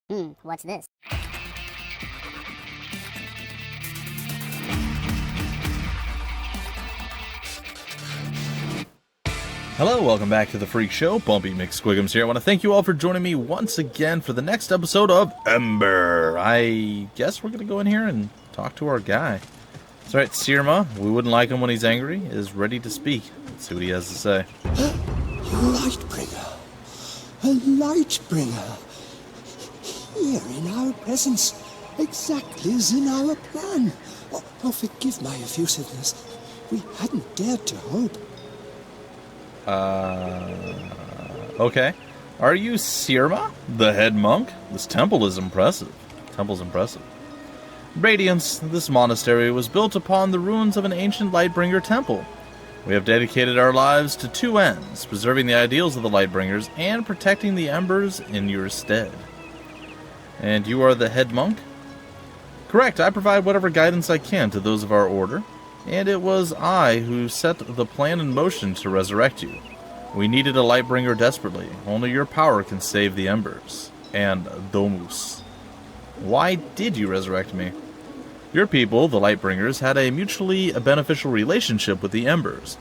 What's this? Hello, welcome back to the Freak Show. Bumpy McSquigums here. I want to thank you all for joining me once again for the next episode of Ember. I guess we're going to go in here and talk to our guy. That's right, Sirma, we wouldn't like him when he's angry, is ready to speak. Let's see what he has to say. Lightbringer. A Lightbringer. Here in our presence, exactly as in our plan. Oh, forgive my effusiveness. We hadn't dared to hope. Okay. Are you Sirma, the head monk? This temple is impressive. Temple's impressive. Radiance, this monastery was built upon the ruins of an ancient Lightbringer temple. We have dedicated our lives to two ends, preserving the ideals of the Lightbringers and protecting the Embers in your stead. And you are the head monk? Correct, I provide whatever guidance I can to those of our order, and it was I who set the plan in motion to resurrect you. We needed a Lightbringer desperately. Only your power can save the Embers. And Domus. Why did you resurrect me? Your people, the Lightbringers, had a mutually beneficial relationship with the Embers.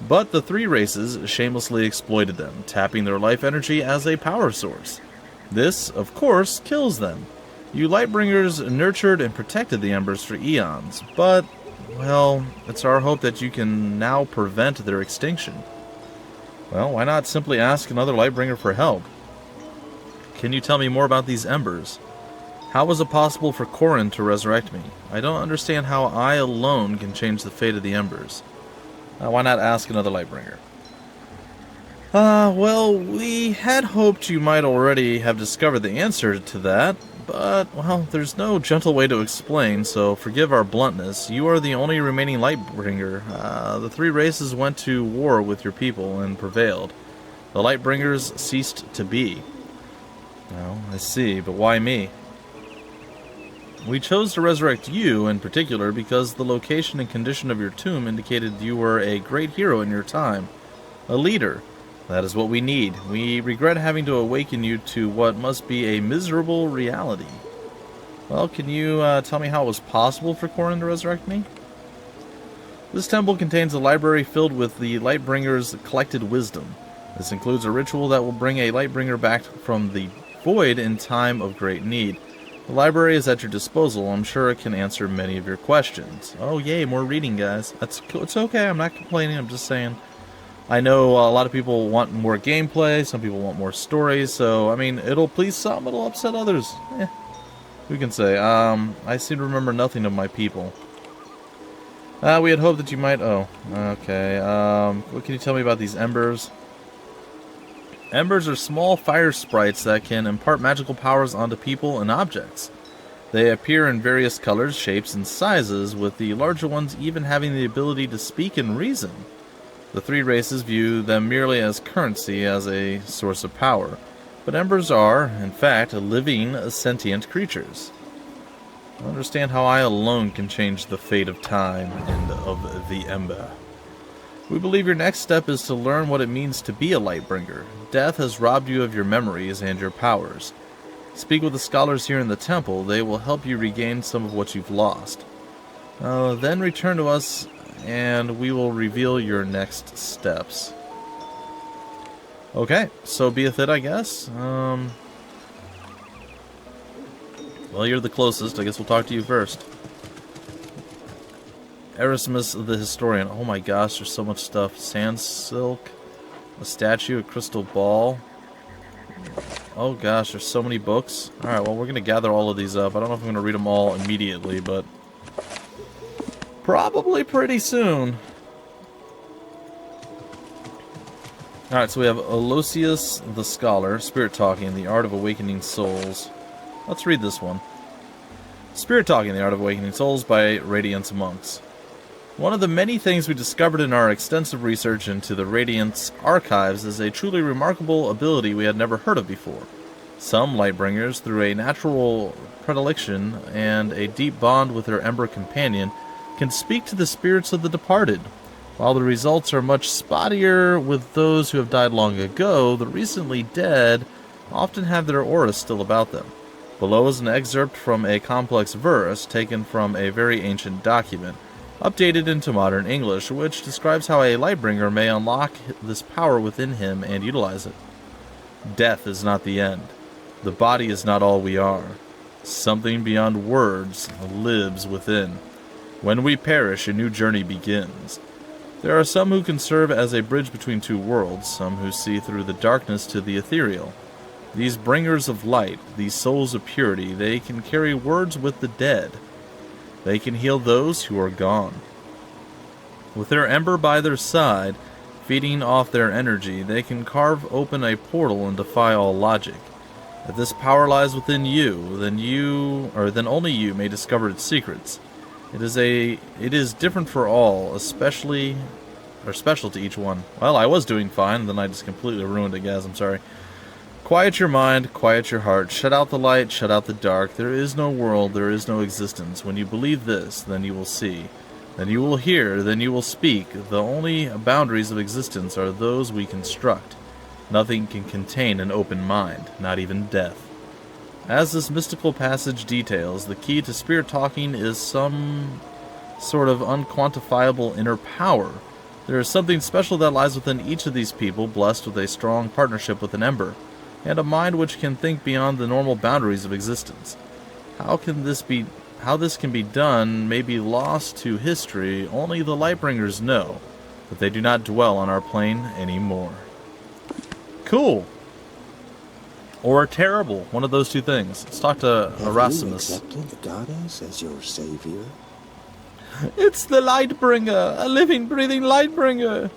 But the three races shamelessly exploited them, tapping their life energy as a power source. This, of course, kills them. You Lightbringers nurtured and protected the Embers for eons, but, well, it's our hope that you can now prevent their extinction. Well, why not simply ask another Lightbringer for help? Can you tell me more about these Embers? How was it possible for Corrin to resurrect me? I don't understand how I alone can change the fate of the Embers. Why not ask another Lightbringer? Well, we had hoped you might already have discovered the answer to that, but, well, there's no gentle way to explain, so forgive our bluntness. You are the only remaining Lightbringer. The three races went to war with your people and prevailed. The Lightbringers ceased to be. Well, I see, but why me? We chose to resurrect you, in particular, because the location and condition of your tomb indicated you were a great hero in your time. A leader. That is what we need. We regret having to awaken you to what must be a miserable reality. Well, can you tell me how it was possible for Corrin to resurrect me? This temple contains a library filled with the Lightbringers' collected wisdom. This includes a ritual that will bring a Lightbringer back from the void in time of great need. The library is at your disposal. I'm sure it can answer many of your questions. Oh, yay, more reading, guys. It's okay, I'm not complaining, I'm just saying. I know a lot of people want more gameplay, some people want more stories, so, I mean, it'll please some, it'll upset others. Who can say? I seem to remember nothing of my people. We had hoped that you might... Oh, okay. What can you tell me about these Embers? Embers are small fire sprites that can impart magical powers onto people and objects. They appear in various colors, shapes, and sizes, with the larger ones even having the ability to speak and reason. The three races view them merely as currency, as a source of power. But Embers are, in fact, living, sentient creatures. I understand how I alone can change the fate of time and of the Ember. We believe your next step is to learn what it means to be a Lightbringer. Death has robbed you of your memories and your powers. Speak with the scholars here in the temple. They will help you regain some of what you've lost. Then return to us, and we will reveal your next steps. Okay, so beeth it, I guess. Well, you're the closest. I guess we'll talk to you first. Erasmus the Historian. Oh my gosh, there's so much stuff. Sand silk, a statue, a crystal ball. Oh gosh, there's so many books. Alright, well, we're going to gather all of these up. I don't know if I'm going to read them all immediately, but probably pretty soon. Alright, so we have Aloysius the Scholar, Spirit Talking, The Art of Awakening Souls. Let's read this one. Spirit Talking, The Art of Awakening Souls by Radiance Monks. One of the many things we discovered in our extensive research into the Radiance archives is a truly remarkable ability we had never heard of before. Some Lightbringers, through a natural predilection and a deep bond with their Ember companion, can speak to the spirits of the departed. While the results are much spottier with those who have died long ago, the recently dead often have their aura still about them. Below is an excerpt from a complex verse taken from a very ancient document, updated into modern English, which describes how a Lightbringer may unlock this power within him and utilize it. Death is not the end. The body is not all we are. Something beyond words lives within. When we perish, a new journey begins. There are some who can serve as a bridge between two worlds, some who see through the darkness to the ethereal. These bringers of light, these souls of purity, they can carry words with the dead. They can heal those who are gone. With their ember by their side, feeding off their energy, they can carve open a portal and defy all logic. If this power lies within you, then only you may discover its secrets. It is different for all, special to each one. Well, I was doing fine, and then I just completely ruined it, guys. I'm sorry. Quiet your mind, quiet your heart, shut out the light, shut out the dark. There is no world, there is no existence. When you believe this, then you will see. Then you will hear, then you will speak. The only boundaries of existence are those we construct. Nothing can contain an open mind, not even death. As this mystical passage details, the key to spirit talking is some sort of unquantifiable inner power. There is something special that lies within each of these people, blessed with a strong partnership with an ember, and a mind which can think beyond the normal boundaries of existence. How this can be done may be lost to history. Only the Lightbringers know, but they do not dwell on our plane anymore. Cool. Or terrible. One of those two things. Let's talk to Erasmus. Have you accepted the goddess as your savior? It's the Lightbringer, a living, breathing Lightbringer.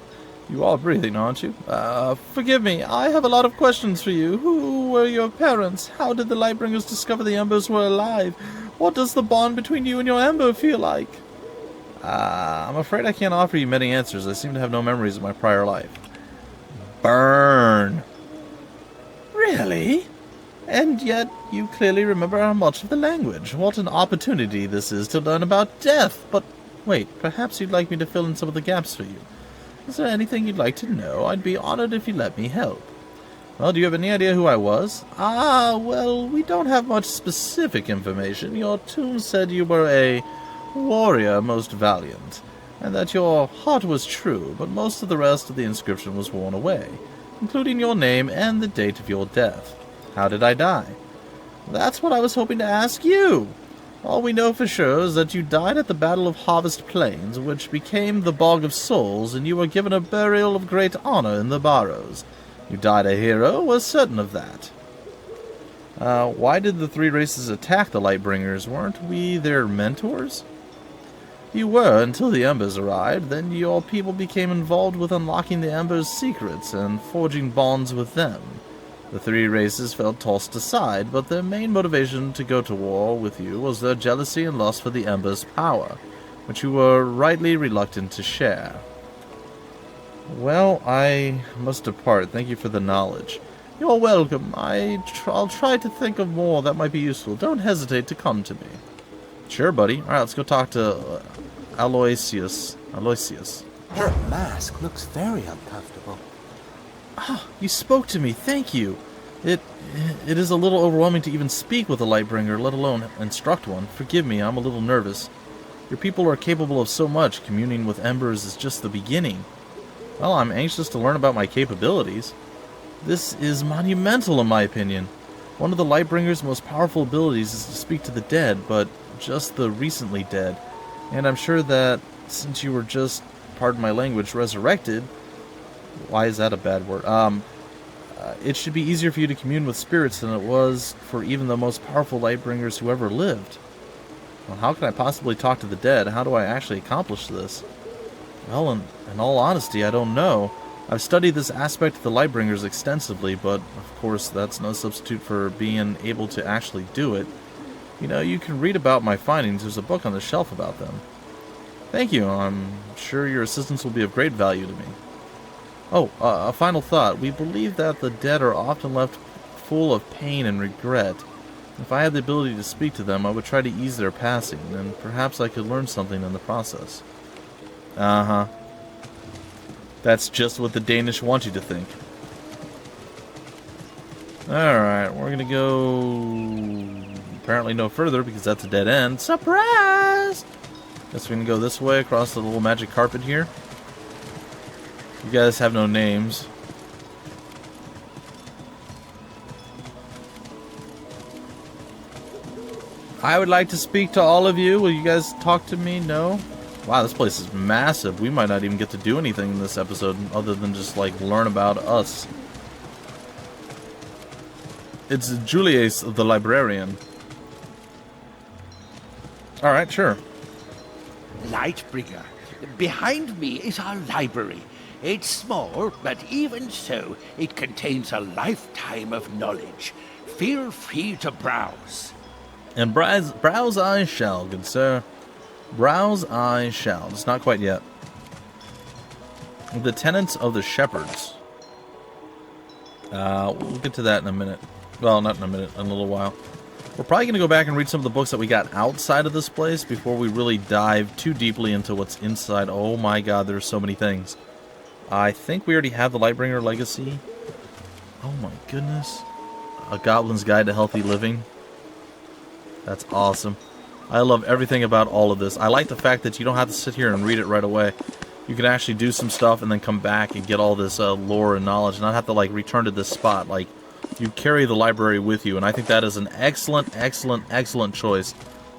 You are breathing, aren't you? Forgive me, I have a lot of questions for you. Who were your parents? How did the Lightbringers discover the Embers were alive? What does the bond between you and your Ember feel like? I'm afraid I can't offer you many answers. I seem to have no memories of my prior life. Burn! Really? And yet you clearly remember much of the language. What an opportunity this is to learn about death. But wait, perhaps you'd like me to fill in some of the gaps for you. Is there anything you'd like to know? I'd be honored if you let me help. Well, do you have any idea who I was? Well, we don't have much specific information. Your tomb said you were a warrior most valiant, and that your heart was true, but most of the rest of the inscription was worn away, including your name and the date of your death. How did I die? That's what I was hoping to ask you. All we know for sure is that you died at the Battle of Harvest Plains, which became the Bog of Souls, and you were given a burial of great honor in the Barrows. You died a hero, we're certain of that. Why did the three races attack the Lightbringers? Weren't we their mentors? You were until the Embers arrived. Then your people became involved with unlocking the Embers' secrets and forging bonds with them. The three races felt tossed aside, but their main motivation to go to war with you was their jealousy and lust for the Embers' power, which you were rightly reluctant to share. Well, I must depart. Thank you for the knowledge. You're welcome. I'll try to think of more that might be useful. Don't hesitate to come to me. Sure, buddy. Alright, let's go talk to Aloysius. Her mask looks very uncomfortable. You spoke to me. Thank you. It is a little overwhelming to even speak with a Lightbringer, let alone instruct one. Forgive me, I'm a little nervous. Your people are capable of so much. Communing with Embers is just the beginning. Well, I'm anxious to learn about my capabilities. This is monumental in my opinion. One of the Lightbringer's most powerful abilities is to speak to the dead, but just the recently dead. And I'm sure that since you were just, pardon my language, resurrected... Why is that a bad word? It should be easier for you to commune with spirits than it was for even the most powerful Lightbringers who ever lived. Well, how can I possibly talk to the dead? How do I actually accomplish this? Well, in all honesty, I don't know. I've studied this aspect of the Lightbringers extensively, but of course that's no substitute for being able to actually do it. You know, you can read about my findings. There's a book on the shelf about them. Thank you. I'm sure your assistance will be of great value to me. Oh, a final thought. We believe that the dead are often left full of pain and regret. If I had the ability to speak to them, I would try to ease their passing, and perhaps I could learn something in the process. Uh-huh. That's just what the Danish want you to think. Alright, we're gonna go apparently no further because that's a dead end. Surprise! Guess we can go this way across the little magic carpet here. You guys have no names. I would like to speak to all of you. Will you guys talk to me? No? Wow, this place is massive. We might not even get to do anything in this episode other than just, like, learn about us. It's Julius the librarian. Alright, sure. Lightbringer. Behind me is our library. It's small, but even so, it contains a lifetime of knowledge. Feel free to browse. And browse I shall, good sir. Browse I shall. It's not quite yet. The tenets of the shepherds. We'll get to that in a minute. Well, not in a minute, in a little while. We're probably going to go back and read some of the books that we got outside of this place before we really dive too deeply into what's inside. Oh my god, there's so many things. I think we already have the Lightbringer Legacy. Oh my goodness. A Goblin's Guide to Healthy Living. That's awesome. I love everything about all of this. I like the fact that you don't have to sit here and read it right away. You can actually do some stuff and then come back and get all this lore and knowledge and not have to like return to this spot. Like, you carry the library with you, and I think that is an excellent, excellent, excellent choice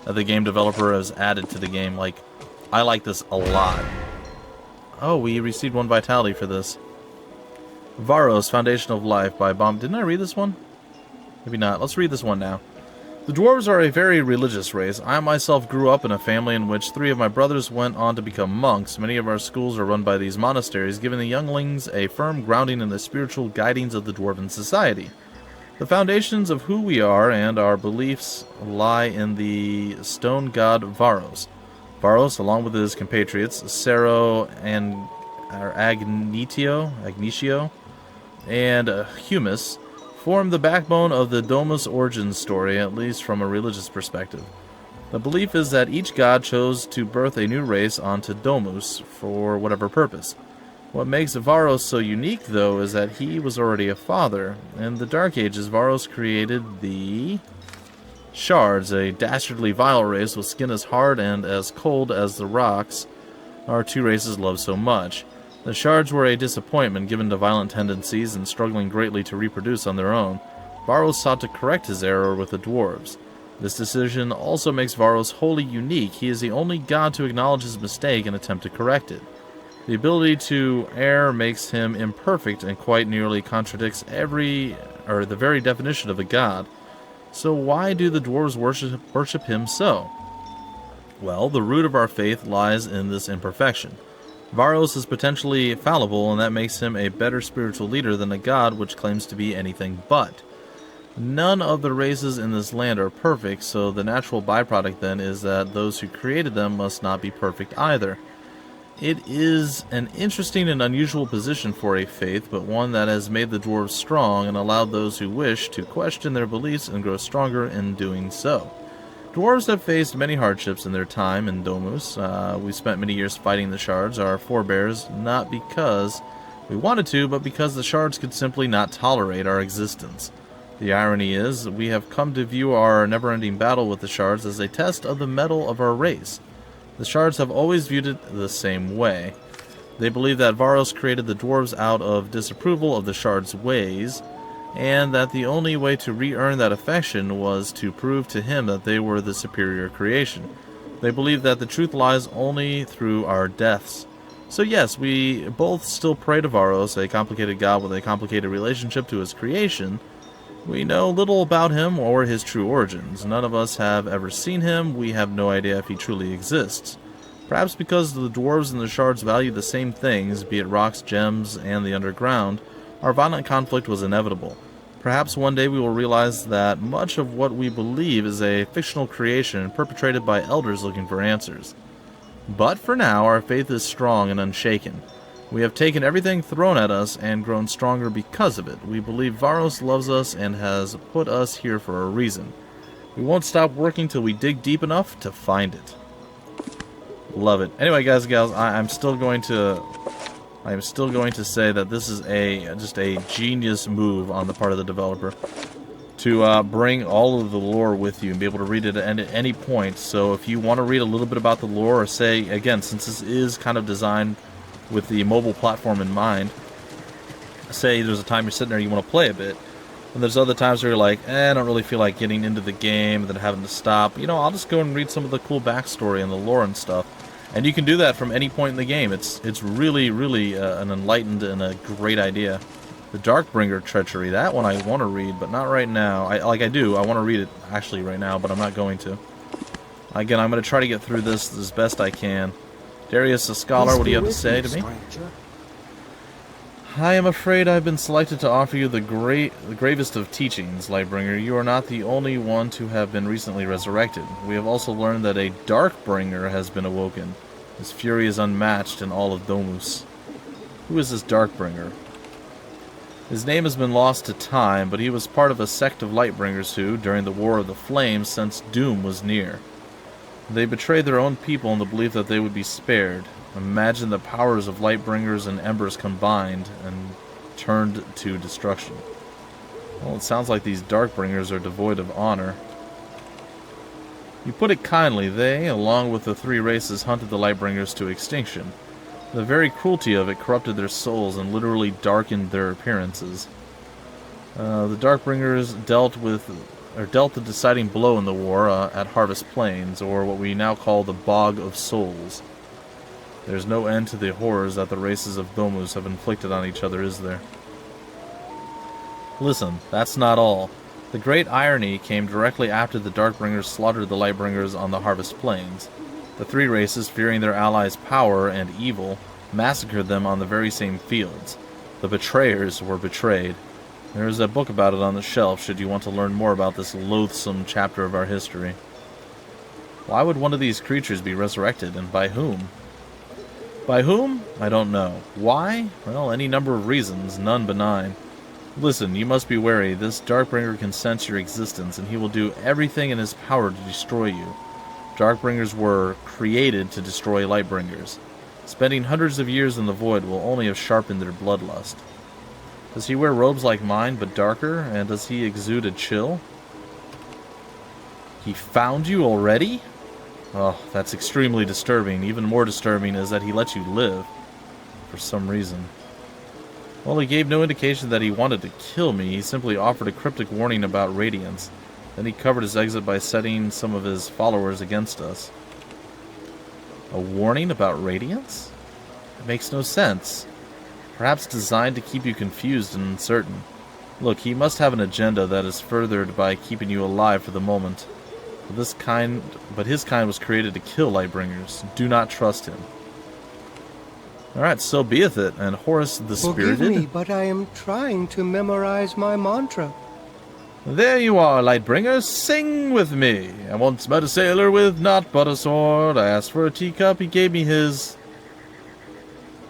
that the game developer has added to the game. Like, I like this a lot. Oh, we received 1 vitality for this. Varos, Foundation of Life by Bomb. Didn't I read this one? Maybe not. Let's read this one now. The dwarves are a very religious race. I myself grew up in a family in which 3 of my brothers went on to become monks. Many of our schools are run by these monasteries, giving the younglings a firm grounding in the spiritual guidings of the dwarven society. The foundations of who we are and our beliefs lie in the stone god Varos. Varos, along with his compatriots, Sero and Agnitio, and Humus, form the backbone of the Domus origin story, at least from a religious perspective. The belief is that each god chose to birth a new race onto Domus for whatever purpose. What makes Varos so unique, though, is that he was already a father. In the Dark Ages, Varos created the Shards, a dastardly vile race with skin as hard and as cold as the rocks our 2 races love so much. The Shards were a disappointment given to violent tendencies and struggling greatly to reproduce on their own. Varos sought to correct his error with the dwarves. This decision also makes Varos wholly unique. He is the only god to acknowledge his mistake and attempt to correct it. The ability to err makes him imperfect and quite nearly contradicts the very definition of a god. So why do the dwarves worship him so? Well, the root of our faith lies in this imperfection. Varos is potentially fallible, and that makes him a better spiritual leader than a god which claims to be anything but. None of the races in this land are perfect, so the natural byproduct then is that those who created them must not be perfect either. It is an interesting and unusual position for a faith, but one that has made the dwarves strong and allowed those who wish to question their beliefs and grow stronger in doing so. Dwarves have faced many hardships in their time in Domus. We spent many years fighting the Shards, our forebears, not because we wanted to, but because the Shards could simply not tolerate our existence. The irony is, we have come to view our never-ending battle with the Shards as a test of the mettle of our race. The Shards have always viewed it the same way. They believe that Varos created the dwarves out of disapproval of the Shards' ways, and that the only way to re-earn that affection was to prove to him that they were the superior creation. They believe that the truth lies only through our deaths. So yes, we both still pray to Varos, a complicated god with a complicated relationship to his creation. We know little about him or his true origins. None of us have ever seen him. We have no idea if he truly exists. Perhaps because the dwarves and the Shards value the same things, be it rocks, gems, and the underground, our violent conflict was inevitable. Perhaps one day we will realize that much of what we believe is a fictional creation perpetrated by elders looking for answers. But for now, our faith is strong and unshaken. We have taken everything thrown at us and grown stronger because of it. We believe Varos loves us and has put us here for a reason. We won't stop working till we dig deep enough to find it. Love it. Anyway, guys and gals, I'm still going to say that this is just a genius move on the part of the developer to bring all of the lore with you and be able to read it at any point. So if you want to read a little bit about the lore, or say, again, since this is kind of designed with the mobile platform in mind, say there's a time you're sitting there you want to play a bit, and there's other times where you're like, I don't really feel like getting into the game, and then having to stop. You know, I'll just go and read some of the cool backstory and the lore and stuff. And you can do that from any point in the game. It's really, really an enlightened and a great idea. The Darkbringer Treachery, that one I want to read, but not right now. I want to read it actually right now, but I'm not going to. Again, I'm going to try to get through this as best I can. Darius, a scholar, what do you have to say to me? I am afraid I've been selected to offer you the gravest of teachings, Lightbringer. You are not the only one to have been recently resurrected. We have also learned that a Darkbringer has been awoken. His fury is unmatched in all of Domus. Who is this Darkbringer? His name has been lost to time, but he was part of a sect of Lightbringers who, during the War of the Flames, sensed doom was near. They betrayed their own people in the belief that they would be spared. Imagine the powers of Lightbringers and Embers combined and turned to destruction. Well, it sounds like these Darkbringers are devoid of honor. You put it kindly, they, along with the three races, hunted the Lightbringers to extinction. The very cruelty of it corrupted their souls and literally darkened their appearances. The Darkbringers dealt the deciding blow in the war at Harvest Plains, or what we now call the Bog of Souls. There's no end to the horrors that the races of Domus have inflicted on each other, is there? Listen, that's not all. The great irony came directly after the Darkbringers slaughtered the Lightbringers on the Harvest Plains. The three races, fearing their allies' power and evil, massacred them on the very same fields. The betrayers were betrayed. There is a book about it on the shelf, should you want to learn more about this loathsome chapter of our history. Why would one of these creatures be resurrected, and by whom? By whom? I don't know. Why? Well, any number of reasons, none benign. Listen, you must be wary. This Darkbringer can sense your existence, and he will do everything in his power to destroy you. Darkbringers were created to destroy Lightbringers. Spending hundreds of years in the void will only have sharpened their bloodlust. Does he wear robes like mine, but darker, and does he exude a chill? He found you already? Oh, that's extremely disturbing. Even more disturbing is that he let you live. For some reason. Well, he gave no indication that he wanted to kill me. He simply offered a cryptic warning about Radiance. Then he covered his exit by setting some of his followers against us. A warning about Radiance? It makes no sense. Perhaps designed to keep you confused and uncertain. Look, he must have an agenda that is furthered by keeping you alive for the moment. But his kind was created to kill Lightbringers. Do not trust him. Alright, so beeth it. And Horus the Spirited? Forgive me, but I am trying to memorize my mantra. There you are, Lightbringer, sing with me. I once met a sailor with naught but a sword. I asked for a teacup, he gave me his...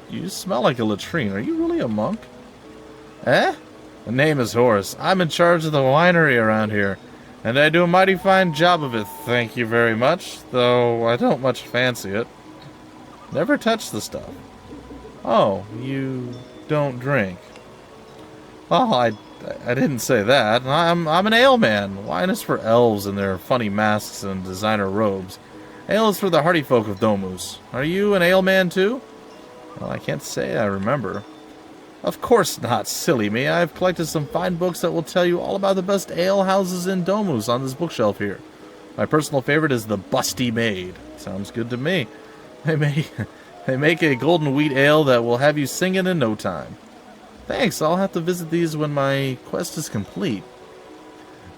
You smell like a latrine. Are you really a monk? Eh? The name is Horus. I'm in charge of the winery around here. And I do a mighty fine job of it, thank you very much. Though I don't much fancy it. Never touch the stuff. Oh, you don't drink. Oh, I didn't say that. I'm an ale man. Wine is for elves and their funny masks and designer robes. Ale is for the hardy folk of Domus. Are you an ale man too? Well, I can't say I remember. Of course not, silly me. I've collected some fine books that will tell you all about the best ale houses in Domus on this bookshelf here. My personal favorite is the Busty Maid. Sounds good to me. They make a golden wheat ale that will have you singing in no time. Thanks, I'll have to visit these when my quest is complete.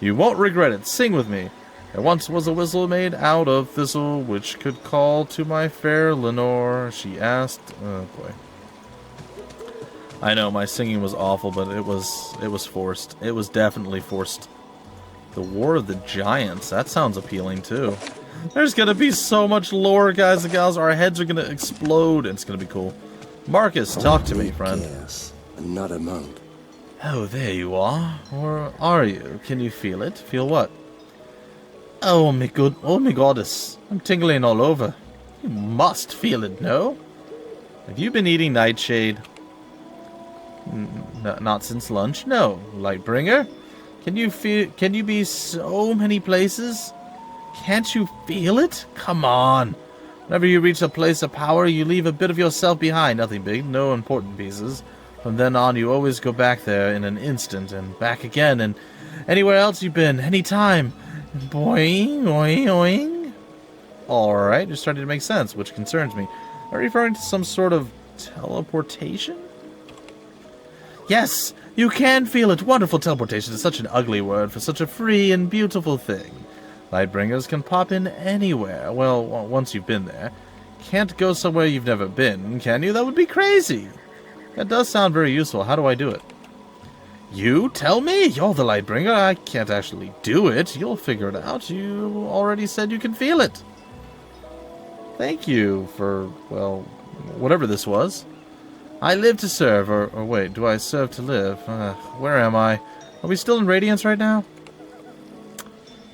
You won't regret it. Sing with me. There once was a whistle made out of thistle, which could call to my fair Lenore. She asked... Oh, boy. I know, my singing was awful, but it was forced. It was definitely forced. The War of the Giants. That sounds appealing, too. There's gonna be so much lore, guys and gals. Our heads are gonna explode, and it's gonna be cool. Marcus, talk to me, friend. Yes, I'm not a monk. Oh, there you are. Or are you? Can you feel it? Feel what? Oh my goddess. I'm tingling all over. You must feel it, no? Have you been eating Nightshade? Not since lunch, no. Lightbringer? Can you be so many places? Can't you feel it? Come on. Whenever you reach a place of power, you leave a bit of yourself behind. Nothing big, no important pieces. From then on, you always go back there in an instant, and back again, and anywhere else you've been, anytime. Boing, oing, oing. Alright, you're starting to make sense, which concerns me. Are you referring to some sort of teleportation? Yes, you can feel it. Wonderful teleportation is such an ugly word for such a free and beautiful thing. Lightbringers can pop in anywhere. Well, once you've been there. Can't go somewhere you've never been, can you? That would be crazy. That does sound very useful. How do I do it? You tell me? You're the Lightbringer. I can't actually do it. You'll figure it out. You already said you can feel it. Thank you for, well, whatever this was. I live to serve, or wait, do I serve to live? Where am I? Are we still in Radiance right now?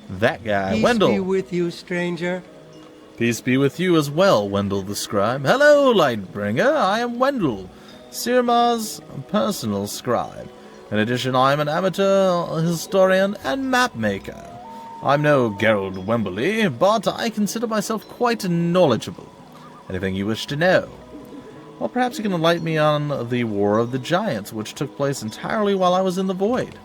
That guy, Peace Wendell. be with you, stranger. Peace be with you as well, Wendell the Scribe. Hello, Lightbringer. I am Wendell, Sirmar's personal scribe. In addition, I am an amateur historian and map maker. I'm no Gerald Wembley, but I consider myself quite knowledgeable. Anything you wish to know? Well, perhaps you can enlighten me on the War of the Giants, which took place entirely while I was in the Void.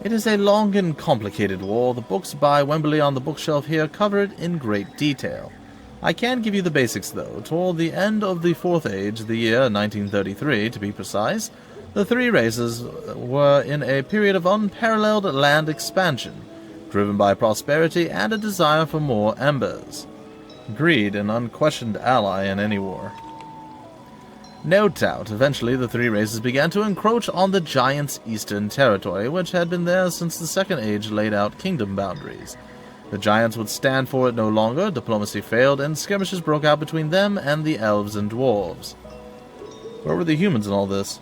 It is a long and complicated war. The books by Wembley on the bookshelf here cover it in great detail. I can give you the basics, though. Toward the end of the Fourth Age, the year 1933 to be precise, the three races were in a period of unparalleled land expansion, driven by prosperity and a desire for more embers. Greed, an unquestioned ally in any war. No doubt, eventually the three races began to encroach on the Giants' eastern territory, which had been there since the Second Age laid out kingdom boundaries. The Giants would stand for it no longer, diplomacy failed, and skirmishes broke out between them and the Elves and Dwarves. Where were the humans in all this?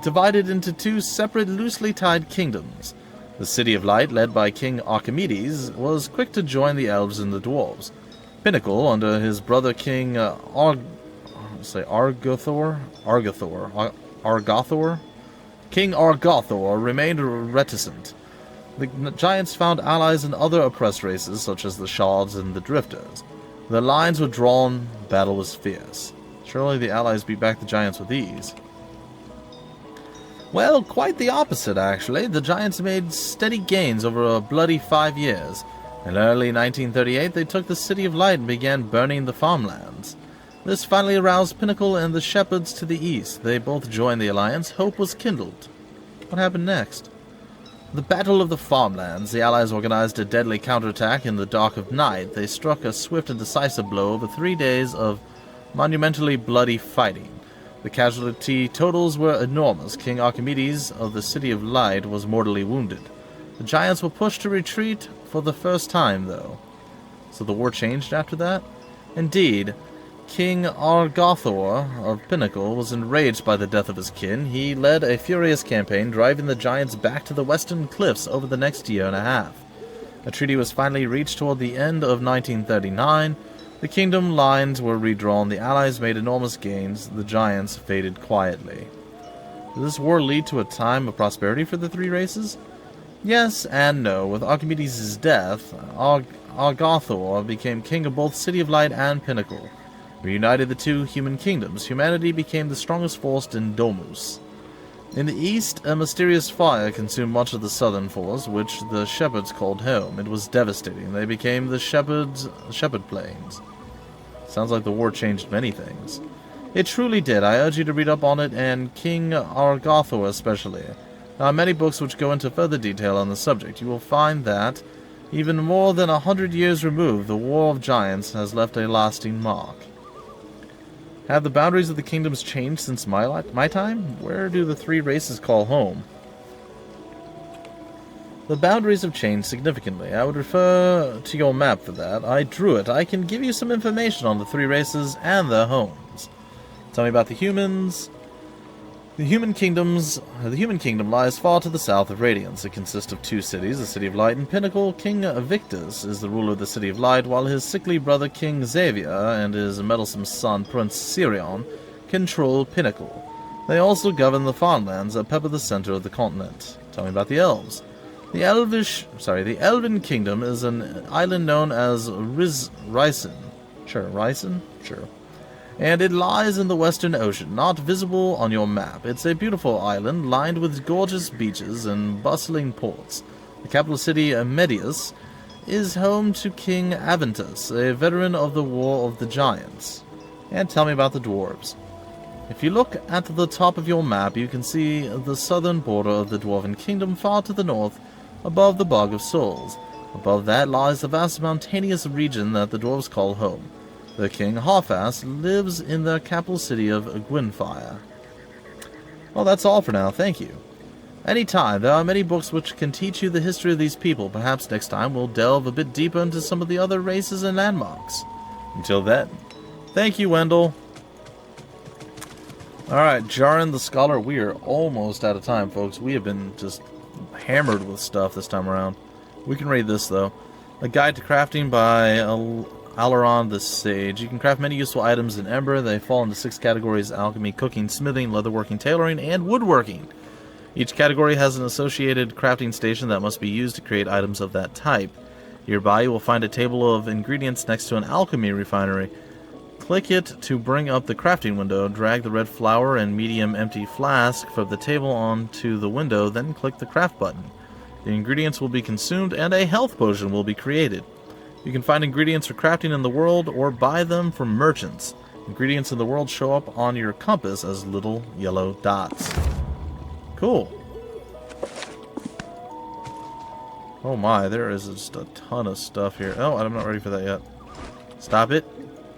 Divided into two separate, loosely tied kingdoms. The City of Light, led by King Archimedes, was quick to join the Elves and the Dwarves. Pinnacle, under his brother King Argothor? King Argothor remained reticent. The Giants found allies in other oppressed races, such as the Shards and the Drifters. The lines were drawn, battle was fierce. Surely the allies beat back the Giants with ease. Well, quite the opposite, actually. The Giants made steady gains over a bloody 5 years. In early 1938, they took the City of Light and began burning the Farmlands. This finally aroused Pinnacle and the Shepherds to the east. They both joined the alliance. Hope was kindled. What happened next? The Battle of the Farmlands. The Allies organized a deadly counterattack in the dark of night. They struck a swift and decisive blow over 3 days of monumentally bloody fighting. The casualty totals were enormous. King Archimedes of the City of Light was mortally wounded. The Giants were pushed to retreat for the first time, though. So the war changed after that? Indeed. King Argothor of Pinnacle was enraged by the death of his kin. He led a furious campaign, driving the Giants back to the western cliffs over the next year and a half. A treaty was finally reached toward the end of 1939. The kingdom lines were redrawn, the Allies made enormous gains, the Giants faded quietly. Did this war lead to a time of prosperity for the three races? Yes and no. With Archimedes' death, Argothor became king of both City of Light and Pinnacle. Reunited the two human kingdoms, humanity became the strongest force in Domus. In the east, a mysterious fire consumed much of the southern force, which the shepherds called home. It was devastating. They became the shepherd plains. Sounds like the war changed many things. It truly did. I urge you to read up on it, and King Argothor especially. There are many books which go into further detail on the subject. You will find that, even more than 100 years removed, the War of Giants has left a lasting mark. Have the boundaries of the kingdoms changed since my time? Where do the three races call home? The boundaries have changed significantly. I would refer to your map for that. I drew it. I can give you some information on the three races and their homes. Tell me about the humans. The human kingdom lies far to the south of Radiance. It consists of two cities, the City of Light and Pinnacle. King Victus is the ruler of the City of Light, while his sickly brother King Xavier and his meddlesome son Prince Sirion control Pinnacle. They also govern the Farmlands that pepper the center of the continent. Tell me about the Elves. The Elven Kingdom is an island known as Ryson. Ryson? Sure. And it lies in the Western Ocean, not visible on your map. It's a beautiful island lined with gorgeous beaches and bustling ports. The capital city, Medius, is home to King Aventus, a veteran of the War of the Giants. And tell me about the dwarves. If you look at the top of your map, you can see the southern border of the Dwarven Kingdom far to the north, above the Bog of Souls. Above that lies the vast mountainous region that the dwarves call home. The King Hawfast lives in the capital city of Gwynfire. Well, that's all for now, thank you. Anytime, there are many books which can teach you the history of these people. Perhaps next time we'll delve a bit deeper into some of the other races and landmarks. Until then, thank you, Wendell. Alright, Jarin the Scholar, we are almost out of time, folks. We have been just hammered with stuff this time around. We can read this, though. A Guide to Crafting by Alaron the Sage. You can craft many useful items in Ember. They fall into 6 categories: alchemy, cooking, smithing, leatherworking, tailoring, and woodworking. Each category has an associated crafting station that must be used to create items of that type. Nearby you will find a table of ingredients next to an alchemy refinery. Click it to bring up the crafting window. Drag the red flower and medium empty flask from the table onto the window, then click the craft button. The ingredients will be consumed and a health potion will be created. You can find ingredients for crafting in the world or buy them from merchants. Ingredients in the world show up on your compass as little yellow dots. Cool. Oh my, there is just a ton of stuff here. Oh, I'm not ready for that yet. Stop it.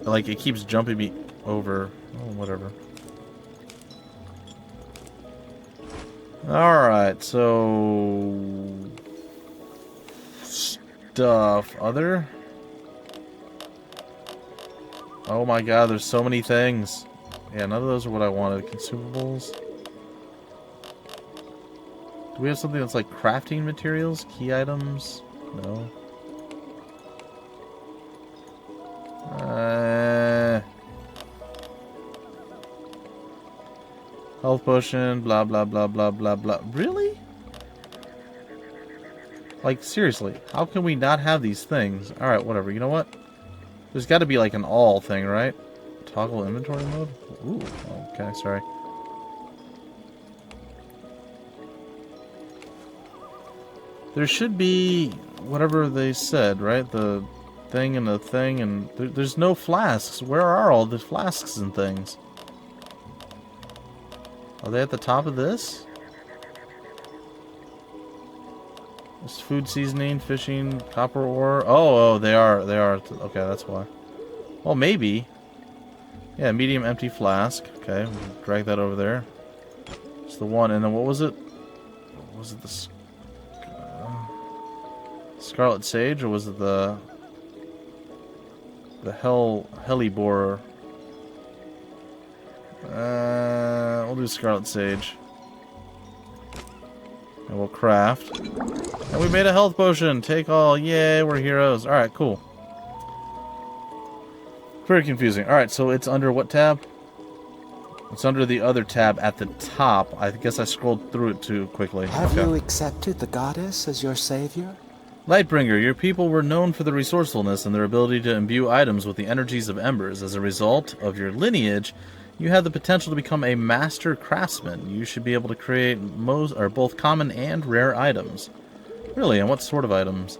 Like, it keeps jumping me over. Oh, whatever. Alright, so... stuff. Other? Oh my god, there's so many things. Yeah, none of those are what I wanted. Consumables. Do we have something that's like crafting materials? Key items? No. Health potion, blah blah blah blah blah blah. Really? Like, seriously, how can we not have these things? Alright, whatever. You know what? There's got to be like an all thing, right? Toggle inventory mode? Ooh, okay, sorry. There should be whatever they said, right? The thing and the thing, and there's no flasks. Where are all the flasks and things? Are they at the top of this? There's food seasoning, fishing, copper ore. Oh, they are. They are. Okay, that's why. Well, maybe. Yeah, medium empty flask. Okay, we'll drag that over there. It's the one. And then what was it? Was it the Scarlet Sage, or was it the Helleborer? We'll do Scarlet Sage. And we'll craft. And we made a health potion. Take all. Yay, we're heroes. Alright, cool. Very confusing. Alright, so it's under what tab? It's under the other tab at the top. I guess I scrolled through it too quickly. Have you accepted the goddess as your savior? Lightbringer, your people were known for their resourcefulness and their ability to imbue items with the energies of embers. As a result of your lineage, you have the potential to become a master craftsman. You should be able to create both common and rare items. Really, and what sort of items?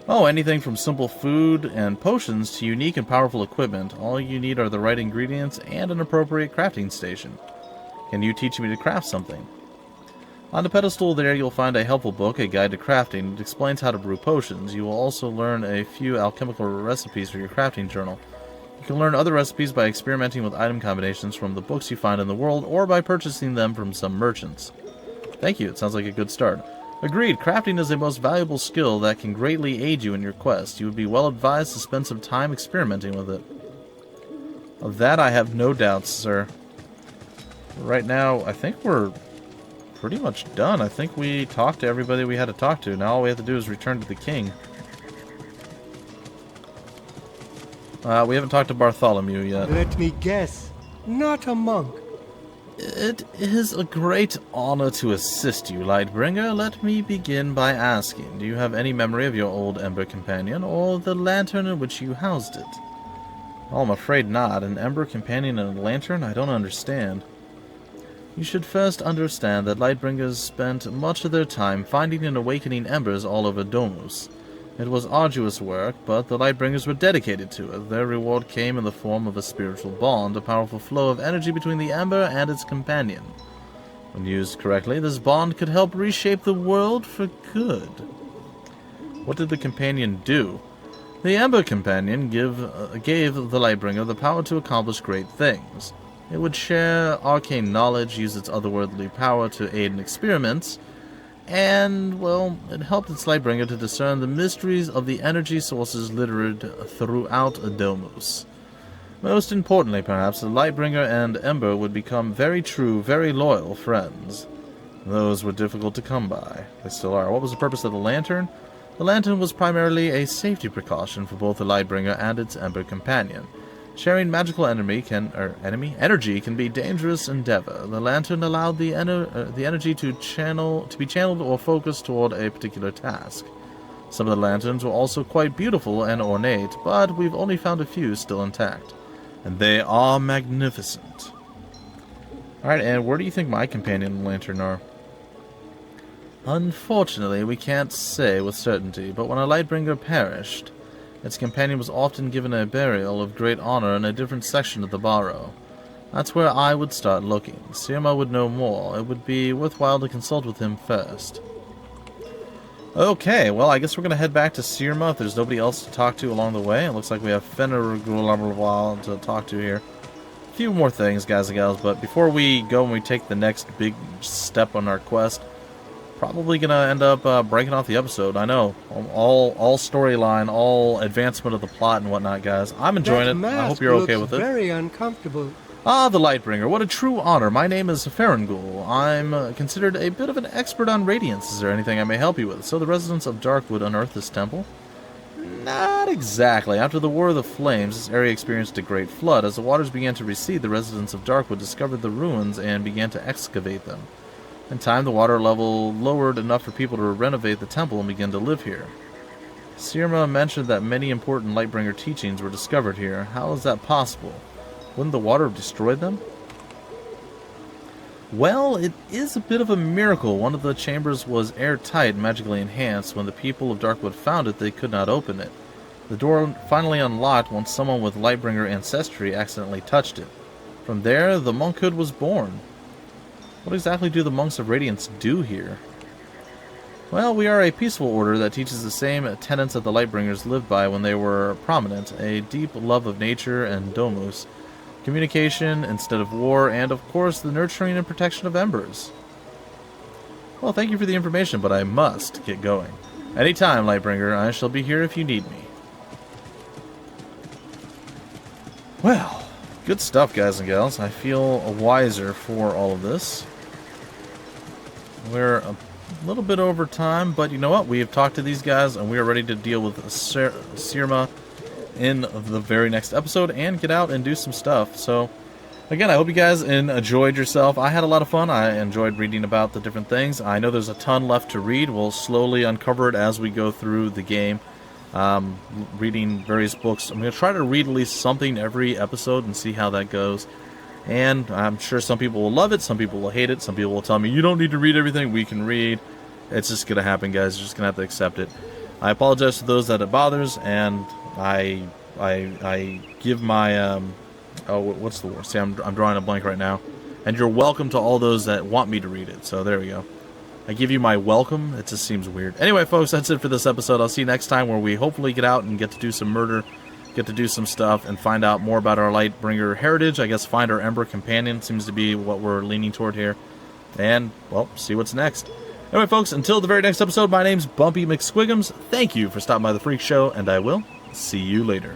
Oh, anything from simple food and potions to unique and powerful equipment. All you need are the right ingredients and an appropriate crafting station. Can you teach me to craft something? On the pedestal there you'll find a helpful book, A Guide to Crafting. It explains how to brew potions. You will also learn a few alchemical recipes for your crafting journal. You can learn other recipes by experimenting with item combinations from the books you find in the world, or by purchasing them from some merchants. Thank you, it sounds like a good start. Agreed, crafting is a most valuable skill that can greatly aid you in your quest. You would be well advised to spend some time experimenting with it. Of that I have no doubts, sir. Right now, I think we're pretty much done. I think we talked to everybody we had to talk to. Now all we have to do is return to the king. We haven't talked to Bartholomew yet. Let me guess. Not a monk. It is a great honor to assist you, Lightbringer. Let me begin by asking, do you have any memory of your old Ember companion, or the lantern in which you housed it? Oh, I'm afraid not. An Ember companion and a lantern? I don't understand. You should first understand that Lightbringers spent much of their time finding and awakening embers all over Domus. It was arduous work, but the Lightbringers were dedicated to it. Their reward came in the form of a spiritual bond, a powerful flow of energy between the ember and its companion. When used correctly, this bond could help reshape the world for good. What did the companion do? The Ember companion gave the Lightbringer the power to accomplish great things. It would share arcane knowledge, use its otherworldly power to aid in experiments, and, well, it helped its Lightbringer to discern the mysteries of the energy sources littered throughout Domus. Most importantly, perhaps, the Lightbringer and Ember would become very true, very loyal friends. Those were difficult to come by. They still are. What was the purpose of the lantern? The lantern was primarily a safety precaution for both the Lightbringer and its Ember companion. Sharing magical energy can be a dangerous endeavor. The lantern allowed the energy to be channeled or focused toward a particular task. Some of the lanterns were also quite beautiful and ornate, but we've only found a few still intact. And they are magnificent. Alright, and where do you think my companion and lantern are? Unfortunately, we can't say with certainty, but when a Lightbringer perished, its companion was often given a burial of great honor in a different section of the Barrow. That's where I would start looking. Sirma would know more. It would be worthwhile to consult with him first. Okay, well, I guess we're going to head back to Sirma if there's nobody else to talk to along the way. It looks like we have Fenrir to talk to here. A few more things, guys and gals, but before we go and we take the next big step on our quest, probably gonna end up breaking off the episode. I know, all storyline, all advancement of the plot and whatnot, guys. I'm enjoying it. I hope you're okay with it. Very uncomfortable. Ah, the Lightbringer. What a true honor. My name is Farmlands. I'm considered a bit of an expert on radiance. Is there anything I may help you with? So the residents of Darkwood unearthed this temple? Not exactly. After the War of the Flames, this area experienced a great flood. As the waters began to recede, the residents of Darkwood discovered the ruins and began to excavate them. In time, the water level lowered enough for people to renovate the temple and begin to live here. Sirma mentioned that many important Lightbringer teachings were discovered here. How is that possible? Wouldn't the water have destroyed them? Well, it is a bit of a miracle. One of the chambers was airtight and magically enhanced. When the people of Darkwood found it, they could not open it. The door finally unlocked once someone with Lightbringer ancestry accidentally touched it. From there, the monkhood was born. What exactly do the Monks of Radiance do here? Well, we are a peaceful order that teaches the same tenets that the Lightbringers lived by when they were prominent. A deep love of nature and Domus, communication instead of war, and of course the nurturing and protection of embers. Well, thank you for the information, but I must get going. Anytime, Lightbringer, I shall be here if you need me. Well, good stuff, guys and gals. I feel wiser for all of this. We're a little bit over time, but you know what? We have talked to these guys, and we are ready to deal with Sirma in the very next episode and get out and do some stuff. So, again, I hope you guys enjoyed yourself. I had a lot of fun. I enjoyed reading about the different things. I know there's a ton left to read. We'll slowly uncover it as we go through the game. Reading various books. I'm going to try to read at least something every episode and see how that goes. And I'm sure some people will love it, some people will hate it, some people will tell me, you don't need to read everything we can read. It's just going to happen, guys. You're just going to have to accept it. I apologize to those that it bothers, and I give my, what's the word? See, I'm drawing a blank right now. And you're welcome to all those that want me to read it. So there we go. I give you my welcome. It just seems weird. Anyway, folks, that's it for this episode. I'll see you next time where we hopefully get out and get to do some murder, get to do some stuff, and find out more about our Lightbringer heritage. I guess find our Ember companion seems to be what we're leaning toward here. And, well, see what's next. Anyway, folks, until the very next episode, my name's Bumpy McSquigums. Thank you for stopping by the Freak Show, and I will see you later.